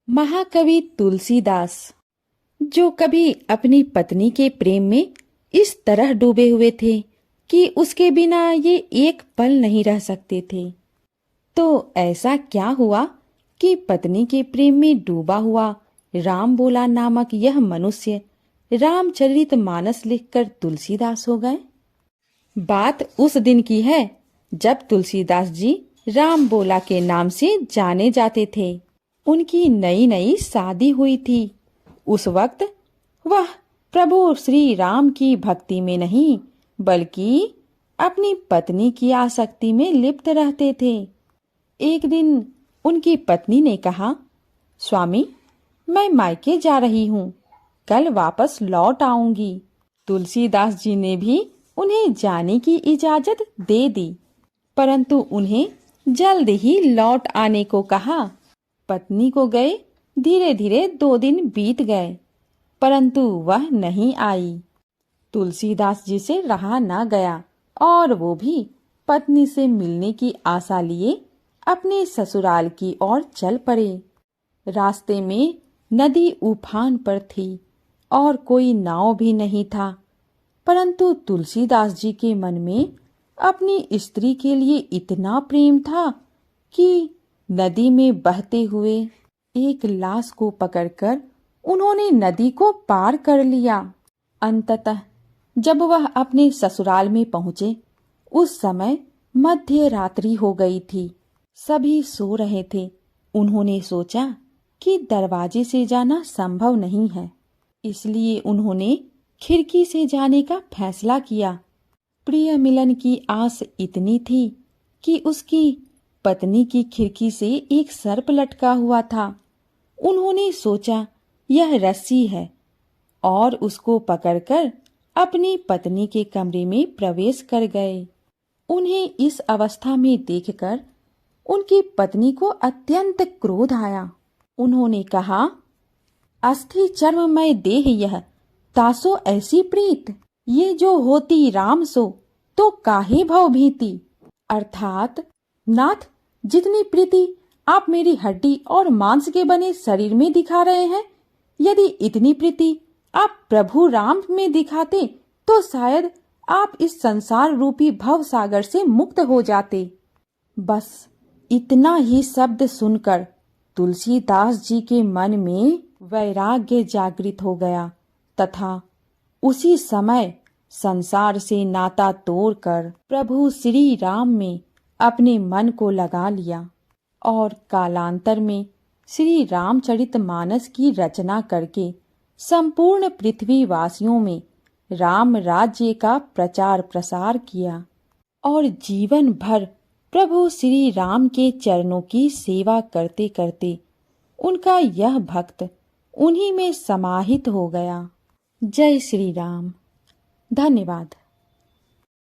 महाकवि तुलसीदास, जो कभी अपनी पत्नी के प्रेम में इस तरह डूबे हुए थे कि उसके बिना ये एक पल नहीं रह सकते थे। तो ऐसा क्या हुआ कि पत्नी के प्रेम में डूबा हुआ राम बोला नामक यह मनुष्य रामचरितमानस लिखकर तुलसीदास हो गए। बात उस दिन की है जब तुलसीदास जी राम बोला के नाम से जाने जाते थे। उनकी नई नई शादी हुई थी। उस वक्त वह प्रभु श्री राम की भक्ति में नहीं बल्कि अपनी पत्नी की आसक्ति में लिप्त रहते थे। एक दिन उनकी पत्नी ने कहा, स्वामी, मैं मायके जा रही हूँ, कल वापस लौट आऊंगी। तुलसीदास जी ने भी उन्हें जाने की इजाजत दे दी, परंतु उन्हें जल्द ही लौट आने को कहा। पत्नी को गए धीरे धीरे 2 दिन बीत गए, परंतु वह नहीं आई। तुलसीदास जी से रहा न गया और वो भी पत्नी से मिलने की आशा लिए अपने ससुराल की ओर चल पड़े। रास्ते में नदी उफान पर थी और कोई नाव भी नहीं था, परंतु तुलसीदास जी के मन में अपनी स्त्री के लिए इतना प्रेम था कि नदी में बहते हुए एक लाश को पकड़कर उन्होंने नदी को पार कर लिया। अंततः जब वह अपने ससुराल में पहुंचे, उस समय मध्य रात्रि हो गई थी। सभी सो रहे थे। उन्होंने सोचा कि दरवाजे से जाना संभव नहीं है, इसलिए उन्होंने खिड़की से जाने का फैसला किया। प्रिय मिलन की आस इतनी थी कि उसकी पत्नी की खिड़की से एक सर्प लटका हुआ था। उन्होंने सोचा यह रस्सी है और उसको पकड़कर अपनी पत्नी के कमरे में प्रवेश कर गए। उन्हें इस अवस्था में देखकर उनकी पत्नी को अत्यंत क्रोध आया। उन्होंने कहा, अस्थि चर्ममय देह यह, तासो ऐसी प्रीत, ये जो होती राम सो तो काहे भव भीति। अर्थात, नाथ, जितनी प्रीति आप मेरी हड्डी और मांस के बने शरीर में दिखा रहे हैं, यदि इतनी प्रीति आप प्रभु राम में दिखाते तो शायद आप इस संसार रूपी भव सागर से मुक्त हो जाते। बस इतना ही शब्द सुनकर तुलसीदास जी के मन में वैराग्य जागृत हो गया तथा उसी समय संसार से नाता तोड़कर प्रभु श्री राम में अपने मन को लगा लिया और कालांतर में श्री रामचरितमानस की रचना करके संपूर्ण पृथ्वी वासियों में राम राज्य का प्रचार प्रसार किया और जीवन भर प्रभु श्री राम के चरणों की सेवा करते करते उनका यह भक्त उन्हीं में समाहित हो गया। जय श्री राम। धन्यवाद।